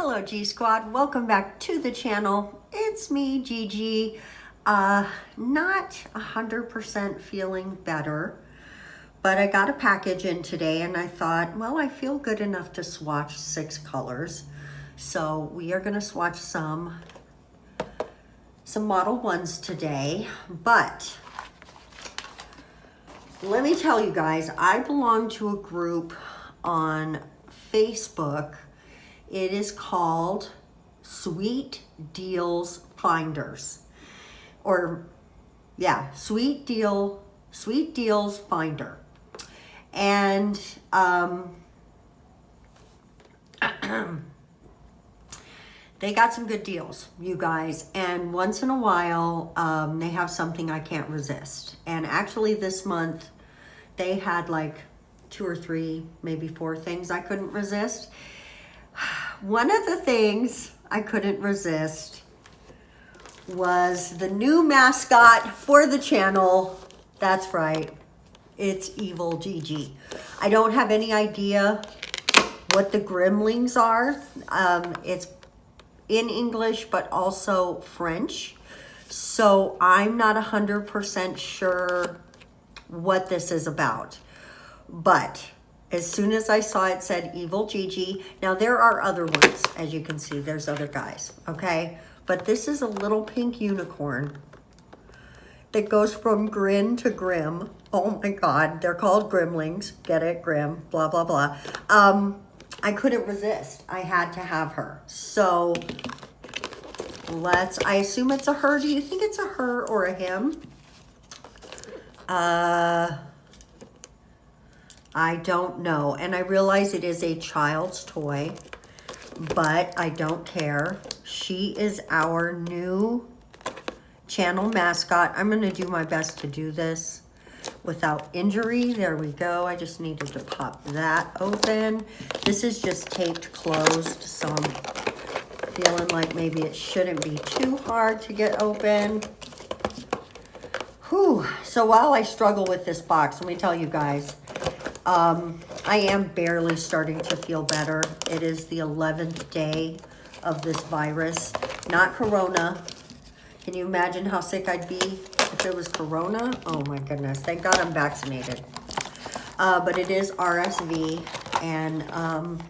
Hello G Squad, welcome back to the channel. It's me, Gigi. Not 100% feeling better, but I got a package in today and I thought, well, I feel good enough to swatch 6 colors. So we are gonna swatch some Model 1s today, but let me tell you guys, I belong to a group on Facebook. It is called Sweet Deals Finders, or yeah, Sweet Deals Finder. And they got some good deals, you guys. And once in a while, they have something I can't resist. And actually this month, they had like 2 or 3, maybe 4 things I couldn't resist. One of the things I couldn't resist was the new mascot for the channel. That's right, it's Evil Gigi. I don't have any idea what the Gremlings are. It's in English, but also French. So I'm not 100% sure what this is about. But as soon as I saw it said Evil Gigi, now there are other ones, as you can see, there's other guys, okay? But this is a little pink unicorn that goes from grin to grim. Oh my God, they're called Gremlings, get it, grim, blah, blah, blah. I couldn't resist, I had to have her. So I assume it's a her. Do you think it's a her or a him? I don't know, and I realize it is a child's toy, but I don't care. She is our new channel mascot. I'm gonna do my best to do this without injury. There we go. I just needed to pop that open. This is just taped closed, so I'm feeling like maybe it shouldn't be too hard to get open. Whew. So while I struggle with this box, let me tell you guys, I am barely starting to feel better. It is the 11th day of this virus, not corona. Can you imagine how sick I'd be if it was corona? Oh my goodness, thank God I'm vaccinated. But it is RSV, and I'm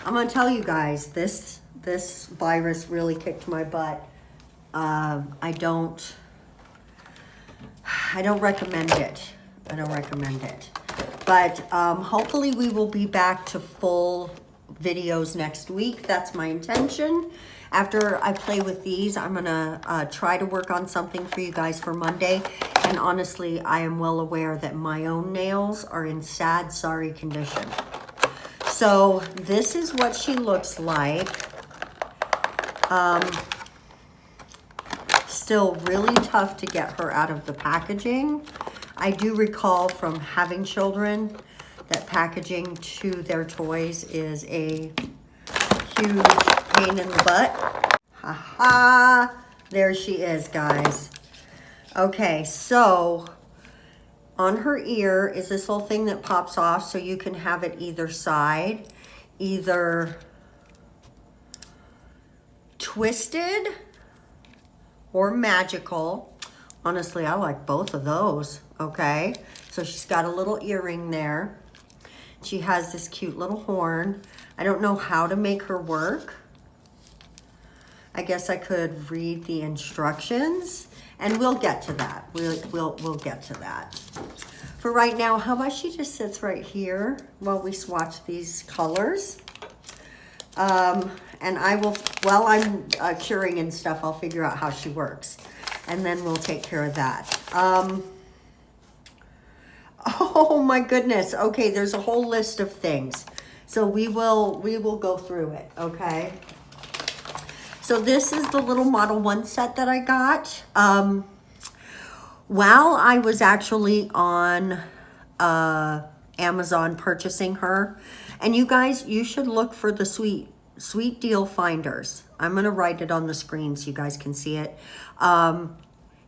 gonna tell you guys, this virus really kicked my butt. I don't recommend it. I don't recommend it. But hopefully we will be back to full videos next week. That's my intention. After I play with these, I'm gonna try to work on something for you guys for Monday. And honestly, I am well aware that my own nails are in sad, sorry condition. So this is what she looks like. Still really tough to get her out of the packaging. I do recall from having children that packaging to their toys is a huge pain in the butt. Ha-ha! There she is, guys. Okay, so on her ear is this little thing that pops off, so you can have it either side, either twisted or magical. Honestly, I like both of those, okay? So she's got a little earring there. She has this cute little horn. I don't know how to make her work. I guess I could read the instructions, and we'll get to that. We'll get to that. For right now, how about she just sits right here while we swatch these colors? And I will, while I'm curing and stuff, I'll figure out how she works. And then we'll take care of that. Oh my goodness. Okay, there's a whole list of things. So we will go through it, okay? So this is the little Model 1 set that I got. While I was actually on Amazon purchasing her, and you guys, you should look for the Sweet Deal Finders. I'm gonna write it on the screen so you guys can see it.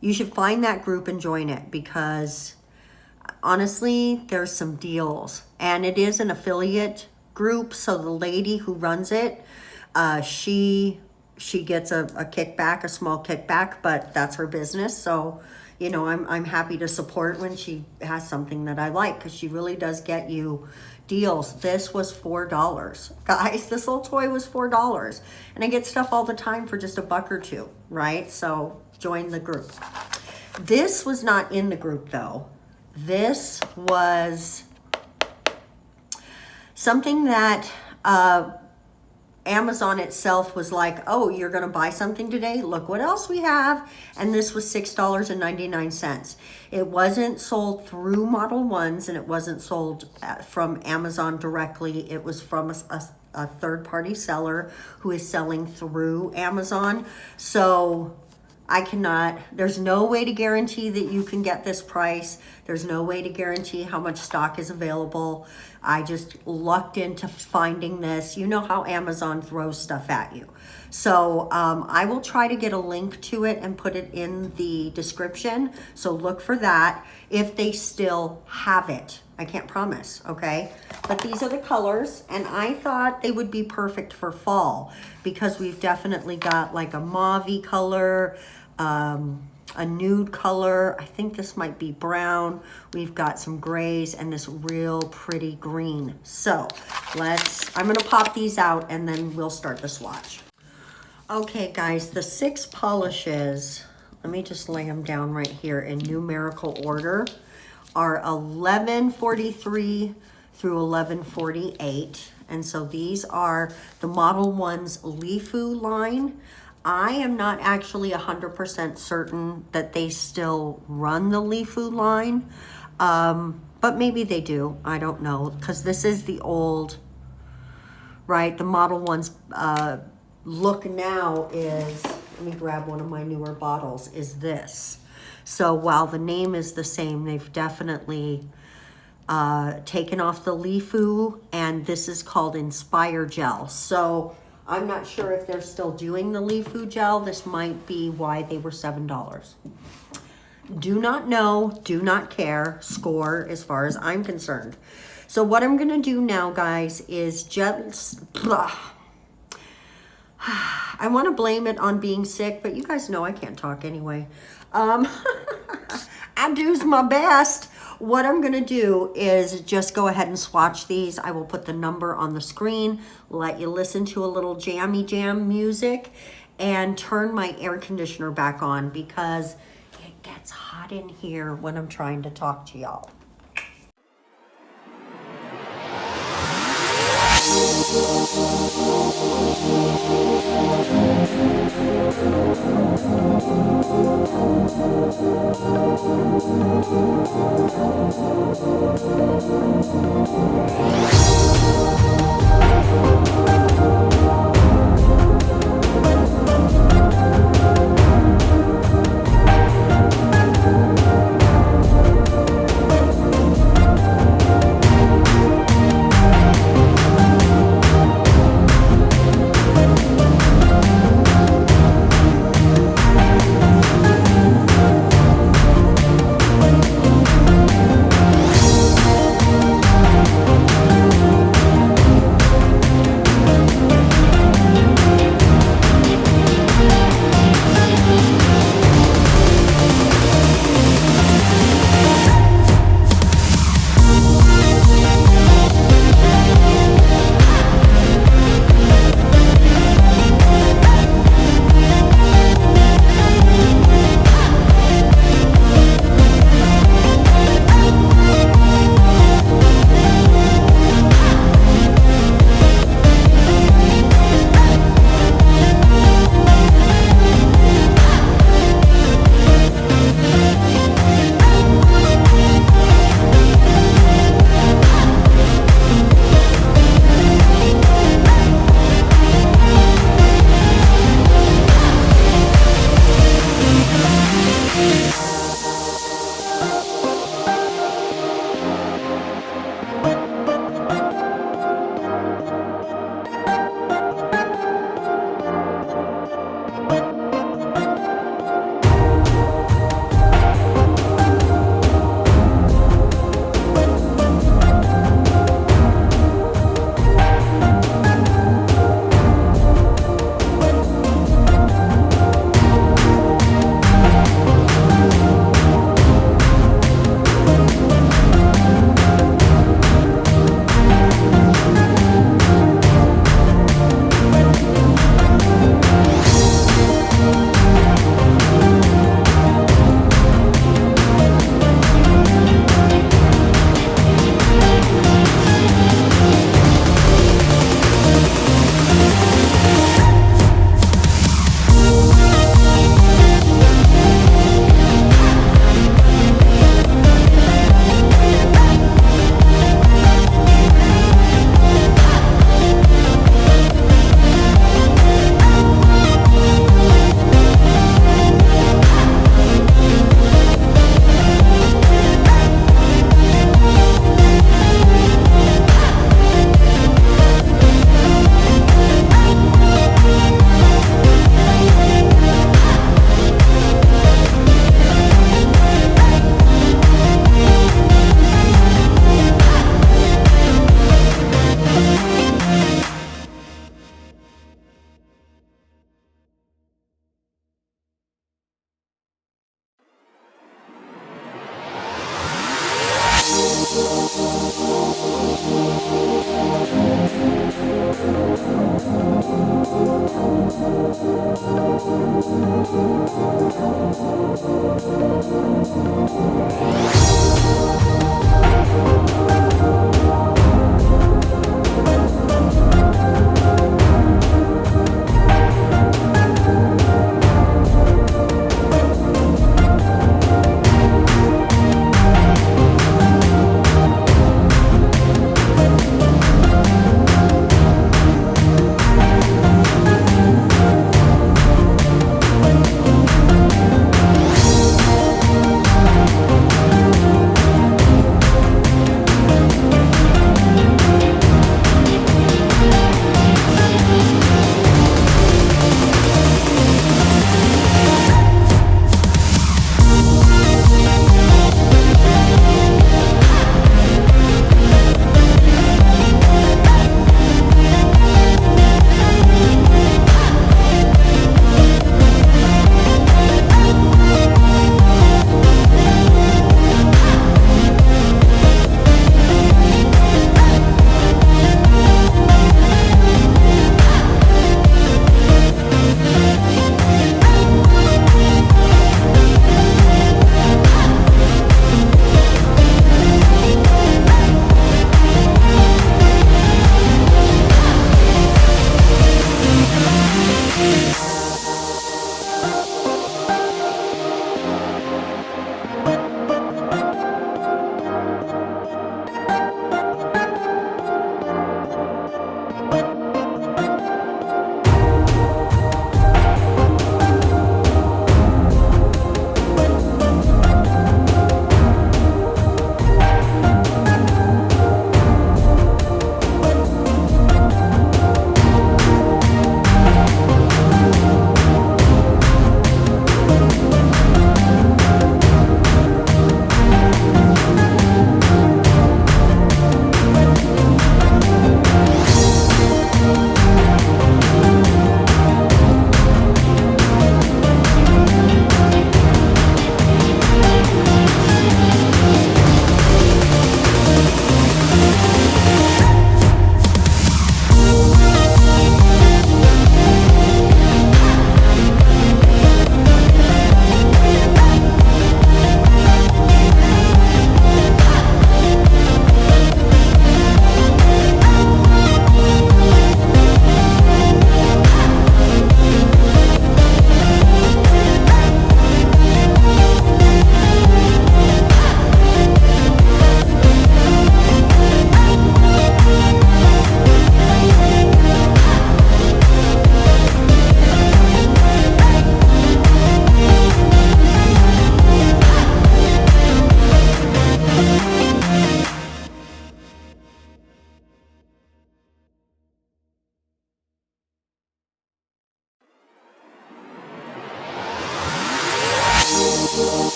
You should find that group and join it, because honestly, there's some deals, and it is an affiliate group. So the lady who runs it She gets a kickback, a small kickback, but that's her business. So, you know, I'm happy to support when she has something that I like, because she really does get you deals. This was $4. Guys, this little toy was $4. And I get stuff all the time for just $1 or $2, right? So join the group. This was not in the group though. This was something that Amazon itself was like, oh, you're going to buy something today? Look what else we have. And this was $6.99. It wasn't sold through Modelones, and it wasn't sold from Amazon directly. It was from a third-party seller who is selling through Amazon. So there's no way to guarantee that you can get this price. There's no way to guarantee how much stock is available. I just lucked into finding this. You know how Amazon throws stuff at you. So I will try to get a link to it and put it in the description. So look for that if they still have it. I can't promise, okay? But these are the colors, and I thought they would be perfect for fall because we've definitely got like a mauve-y color, a nude color. I think this might be brown. We've got some grays and this real pretty green. So I'm gonna pop these out and then we'll start the swatch. Okay guys, the 6 polishes, let me just lay them down right here in numerical order, are 1143 through 1148. And so these are the Modelones Leafu line. I am not actually 100% certain that they still run the Leafu line, but maybe they do. I don't know, because this is the old, right? The Modelones look now is, let me grab one of my newer bottles, is this. So while the name is the same, they've definitely taken off the Leafu, and this is called Inspire Gel. So I'm not sure if they're still doing the Leafu gel. This might be why they were $7. Do not know, do not care, score as far as I'm concerned. So what I'm gonna do now, guys, is I wanna blame it on being sick, but you guys know I can't talk anyway. I do's my best. What I'm gonna do is just go ahead and swatch these. I will put the number on the screen, let you listen to a little jammy jam music, and turn my air conditioner back on because it gets hot in here when I'm trying to talk to y'all.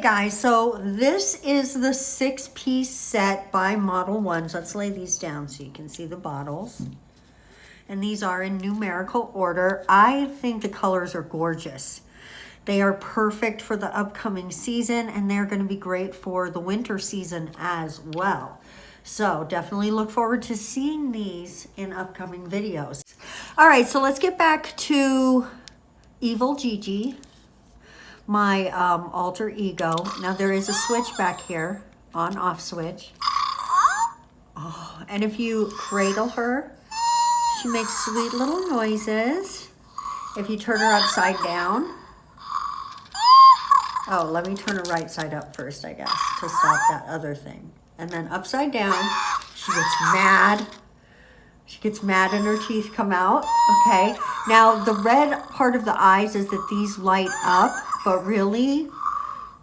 Guys, so this is the 6-piece set by Modelones. Let's lay these down so you can see the bottles. And these are in numerical order. I think the colors are gorgeous. They are perfect for the upcoming season, and they're going to be great for the winter season as well. So definitely look forward to seeing these in upcoming videos. All right, so let's get back to Evil Gigi, my alter ego. Now there is a switch back here, on-off switch. Oh, and if you cradle her, she makes sweet little noises. If you turn her upside down, oh, let me turn her right side up first, I guess, to stop that other thing. And then upside down, she gets mad. She gets mad and her teeth come out, okay? Now, the red part of the eyes is that these light up, but really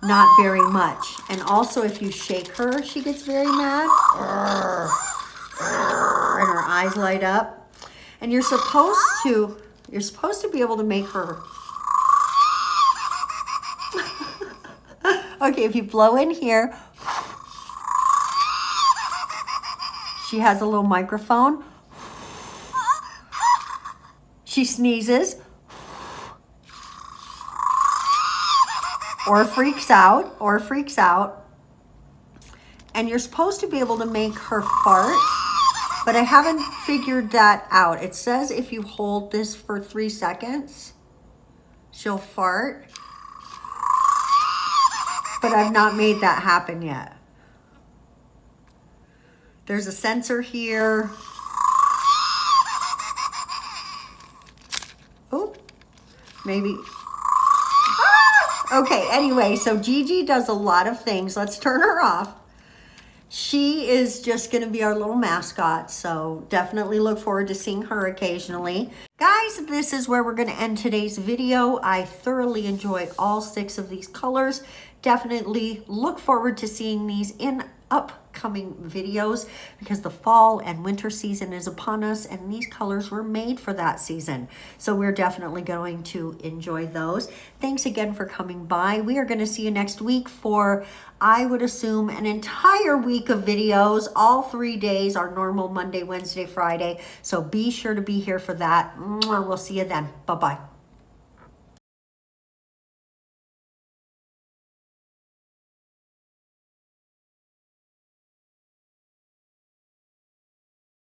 not very much. And also, if you shake her, she gets very mad. And her eyes light up. And you're supposed to be able to make her. Okay, if you blow in here, she has a little microphone. She sneezes or freaks out, and you're supposed to be able to make her fart, but I haven't figured that out. It says if you hold this for 3 seconds, she'll fart, but I've not made that happen yet. There's a sensor here. Oh, maybe. Ah! Okay, anyway, so Gigi does a lot of things. Let's turn her off. She is just going to be our little mascot, so definitely look forward to seeing her occasionally. Guys, this is where we're going to end today's video. I thoroughly enjoyed all 6 of these colors. Definitely look forward to seeing these in upcoming videos because the fall and winter season is upon us, and these colors were made for that season. So we're definitely going to enjoy those. Thanks again for coming by. We are going to see you next week for, I would assume, an entire week of videos. All 3 days are normal: Monday, Wednesday, Friday. So be sure to be here for that. We'll see you then. Bye-bye.